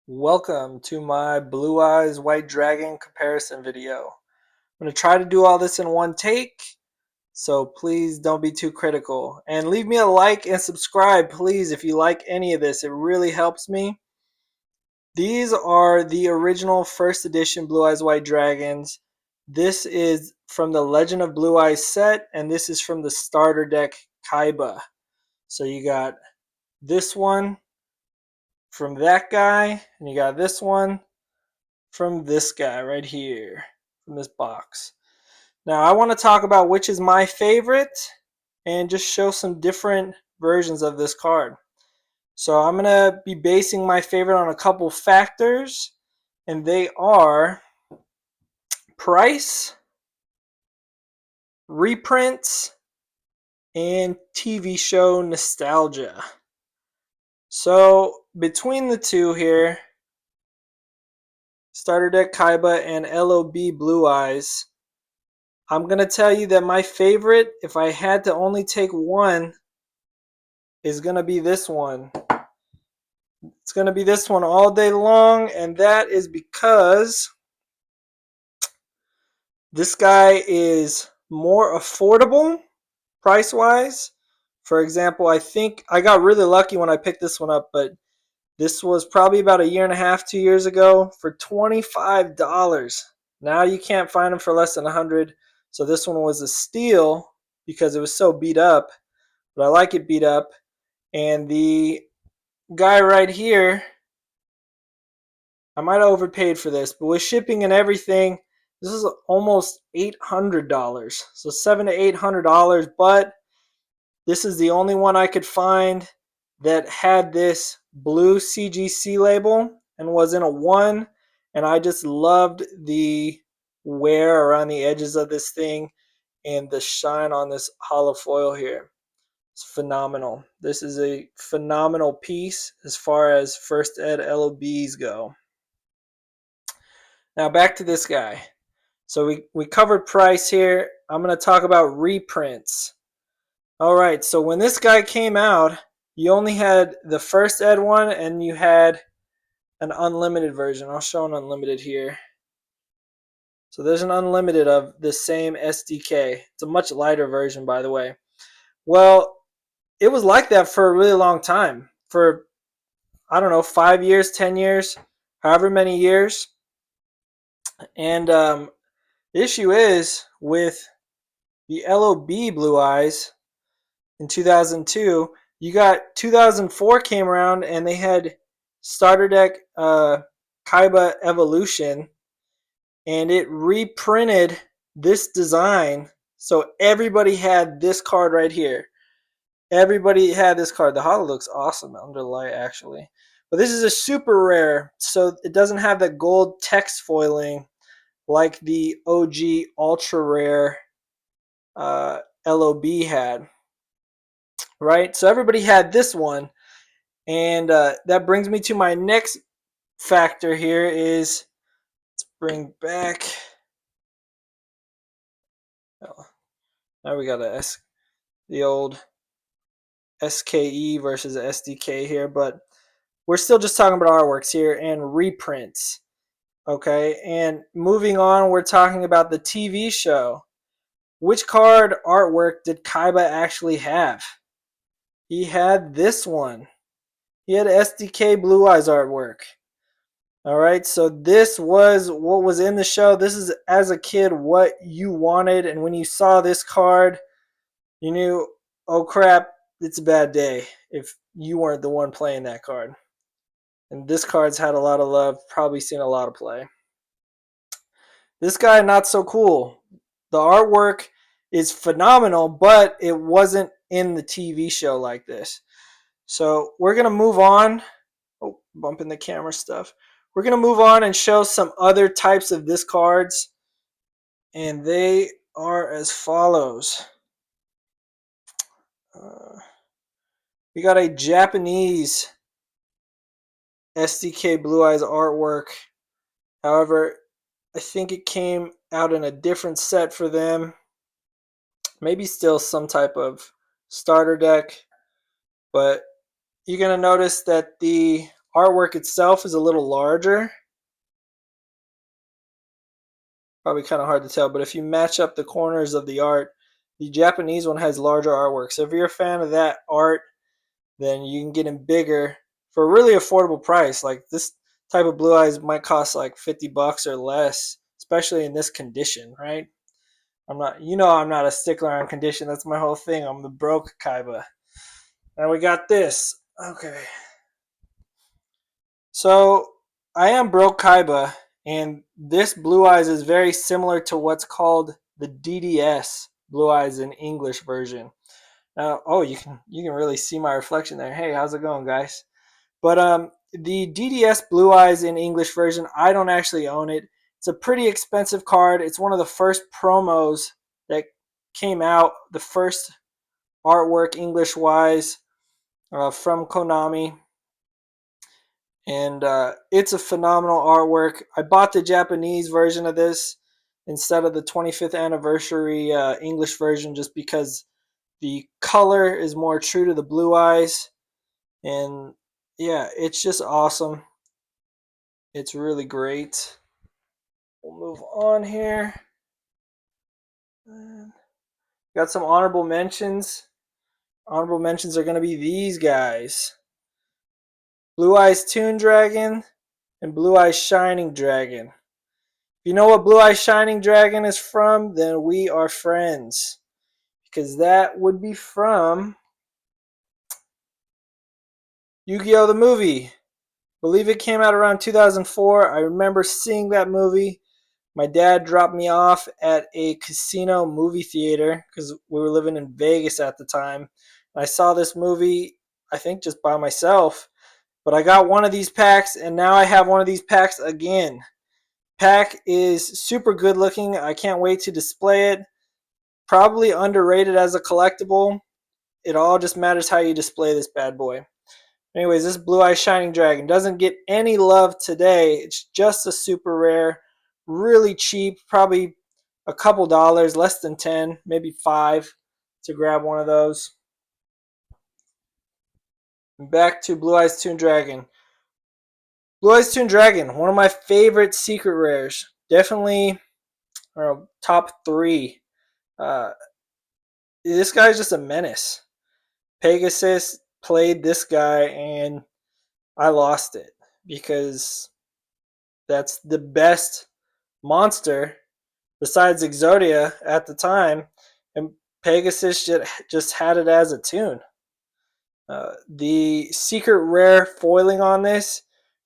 Welcome to my Blue Eyes White Dragon comparison video. I'm going to try to do all this in one take, so please don't be too critical. And leave me a like and subscribe, please, if you like any of this. It really helps me. These are the original first edition Blue Eyes White Dragons. This is from the Legend of Blue Eyes set, and this is from the starter deck Kaiba. So you got this one from that guy, and you got this one from this guy right here, from this box. Now I want to talk about which is my favorite and just show some different versions of this card. So I'm going to be basing my favorite on a couple factors, and they are price, reprints, and TV show nostalgia. So between the two here, Starter Deck Kaiba and LOB Blue Eyes, I'm going to tell you that my favorite, if I had to only take one, is going to be this one. It's going to be this one all day long, and that is because this guy is more affordable price-wise. For example, I think I got really lucky when I picked this one up, but this was probably about a year and a half, 2 years ago for $25. Now you can't find them for less than $100. So this one was a steal because it was so beat up, but I like it beat up. And the guy right here, I might have overpaid for this, but with shipping and everything, this is almost $800. So $700 to $800, but this is the only one I could find that had this blue CGC label and was in a 1, and I just loved the wear around the edges of this thing and the shine on this hollow foil here. It's phenomenal. This is a phenomenal piece as far as first ed LOBs go. Now back to this guy. So we covered price here. I'm going to talk about reprints. Alright, so when this guy came out, you only had the first ed one and you had an unlimited version. I'll show an unlimited here. So there's an unlimited of the same SDK. It's a much lighter version, by the way. Well, it was like that for a really long time. For, I don't know, 5 years, 10 years, however many years. And the issue is with the LOB Blue Eyes in 2002, you got 2004 came around and they had starter deck Kaiba Evolution, and it reprinted this design, so everybody had this card right here. Everybody had this card. The holo looks awesome under the light, actually, but this is a super rare, so it doesn't have that gold text foiling like the OG ultra rare LOB had. Right, so everybody had this one, and that brings me to my next factor here is, let's bring back, oh, now we got the old SKE versus SDK here, but we're still just talking about artworks here and reprints. Okay, and moving on, we're talking about the TV show. Which card artwork did Kaiba actually have? He had this one. He had SDK Blue Eyes artwork. Alright, so this was what was in the show. This is, as a kid, what you wanted, and when you saw this card, you knew, oh crap, it's a bad day if you weren't the one playing that card. And this card's had a lot of love, probably seen a lot of play. This guy, not so cool. The artwork is phenomenal, but it wasn't in the TV show like this. So we're going to move on. Oh, bumping the camera stuff. We're going to move on and show some other types of this cards. And they are as follows. We got a Japanese SDK Blue Eyes artwork. However, I think it came out in a different set for them. Maybe still some type of starter deck. But you're going to notice that the artwork itself is a little larger. Probably kind of hard to tell, but if you match up the corners of the art, the Japanese one has larger artwork. So if you're a fan of that art, then you can get them bigger for a really affordable price. Like this type of Blue Eyes might cost like $50 or less, especially in this condition, right? I'm not, I'm not a stickler on condition. That's my whole thing. I'm the BrokeKaiba. And we got this. Okay. So I am BrokeKaiba, and this Blue Eyes is very similar to what's called the DDS Blue Eyes in English version. Now, oh, you can really see my reflection there. Hey, how's it going, guys? But the DDS Blue Eyes in English version, I don't actually own it. It's a pretty expensive card. It's one of the first promos that came out, the first artwork English-wise from Konami. And it's a phenomenal artwork. I bought the Japanese version of this instead of the 25th anniversary English version just because the color is more true to the Blue Eyes. And yeah, it's just awesome. It's really great. We'll move on here. Got some honorable mentions. Honorable mentions are going to be these guys: Blue Eyes Toon Dragon and Blue Eyes Shining Dragon. If you know what Blue Eyes Shining Dragon is from, then we are friends. Because that would be from Yu-Gi-Oh! The movie. I believe it came out around 2004. I remember seeing that movie. My dad dropped me off at a casino movie theater because we were living in Vegas at the time. I saw this movie, I think just by myself. But I got one of these packs, and now I have one of these packs again. Pack is super good looking. I can't wait to display it. Probably underrated as a collectible. It all just matters how you display this bad boy. Anyways, this Blue Eyes Shining Dragon doesn't get any love today. It's just a super rare, really cheap, probably a couple dollars, less than 10, maybe 5 to grab one of those. Back to Blue Eyes Toon Dragon. Blue Eyes Toon Dragon, one of my favorite secret rares. Definitely top 3. This guy's just a menace. Pegasus played this guy and I lost it because that's the best monster besides Exodia at the time, and Pegasus just had it as a toon. The secret rare foiling on this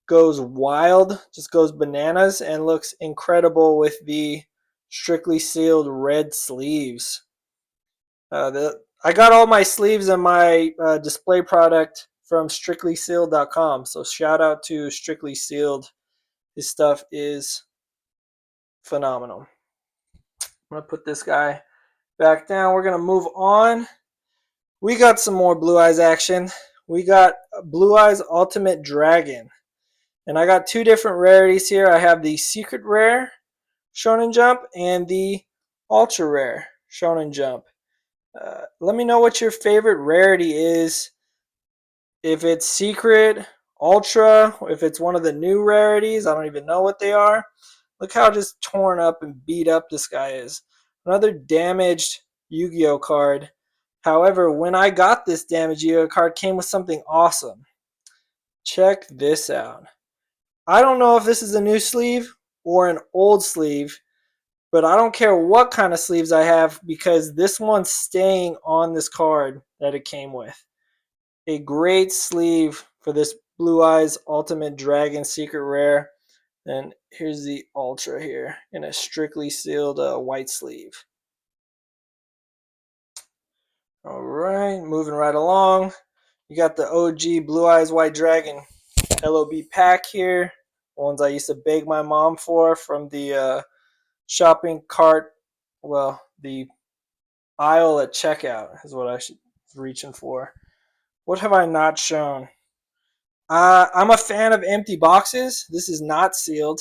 goes wild, just goes bananas, and looks incredible with the strictly sealed red sleeves. I got all my sleeves and my display product from strictlysealed.com, so shout out to Strictly Sealed. His stuff is phenomenal. I'm going to put this guy back down. We're going to move on. We got some more Blue Eyes action. We got Blue Eyes Ultimate Dragon. And I got 2 different rarities here. I have the Secret Rare Shonen Jump and the Ultra Rare Shonen Jump. Let me know what your favorite rarity is. If it's Secret, Ultra, if it's one of the new rarities, I don't even know what they are. Look how just torn up and beat up this guy is. Another damaged Yu-Gi-Oh card. However, when I got this damaged Yu-Gi-Oh card, came with something awesome. Check this out. I don't know if this is a new sleeve or an old sleeve, but I don't care what kind of sleeves I have because this one's staying on this card that it came with. A great sleeve for this Blue Eyes Ultimate Dragon Secret Rare. And here's the Ultra here in a strictly sealed white sleeve. All right, moving right along. You got the OG Blue Eyes White Dragon LOB pack here. Ones I used to beg my mom for from the shopping cart. Well, the aisle at checkout is what I was reaching for. What have I not shown? I'm a fan of empty boxes. This is not sealed.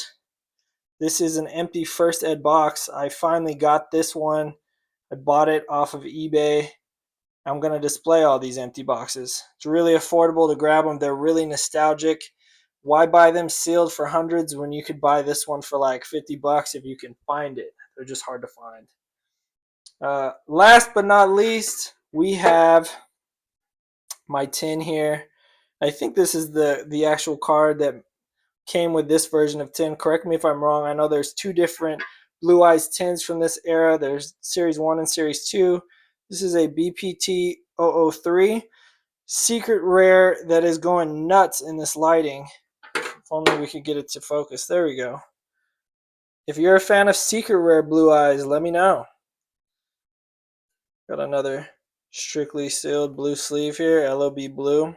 This is an empty first ed box. I finally got this one. I bought it off of eBay. I'm going to display all these empty boxes. It's really affordable to grab them. They're really nostalgic. why buy them sealed for hundreds when you could buy this one for like $50 if you can find it? They're just hard to find. Last but not least, we have my tin here. I think this is the actual card that came with this version of tin. Correct me if I'm wrong. I know there's two different Blue Eyes tins from this era. There's Series 1 and Series 2. This is a BPT 003. Secret rare that is going nuts in this lighting. If only we could get it to focus. There we go. If you're a fan of secret rare Blue Eyes, let me know. Got another strictly sealed blue sleeve here, LOB blue.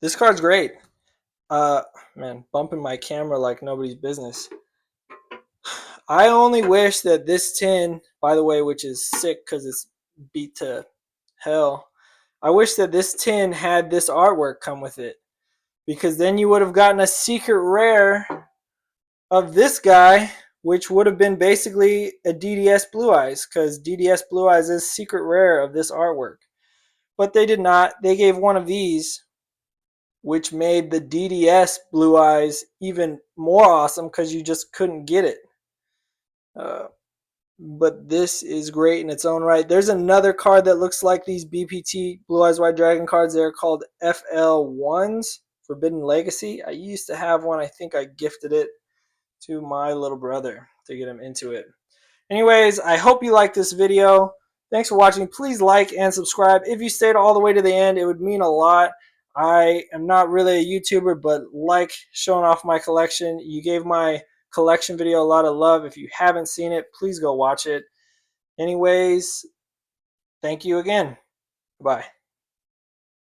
This card's great. Man, bumping my camera like nobody's business. I only wish that this tin, by the way, which is sick because it's beat to hell, I wish that this tin had this artwork come with it, because then you would have gotten a secret rare of this guy, which would have been basically a DDS Blue Eyes, because DDS Blue Eyes is secret rare of this artwork. But they did not. They gave one of these, which made the DDS Blue Eyes even more awesome because you just couldn't get it. But this is great in its own right. There's another card that looks like these BPT Blue Eyes White Dragon cards. They're called FL1s, Forbidden Legacy. I used to have one. I think I gifted it to my little brother to get him into it. Anyways, I hope you liked this video. Thanks for watching. Please like and subscribe. If you stayed all the way to the end, it would mean a lot. I am not really a YouTuber, but like showing off my collection. You gave my collection video a lot of love. If you haven't seen it, please go watch it. Anyways, thank you again. Bye.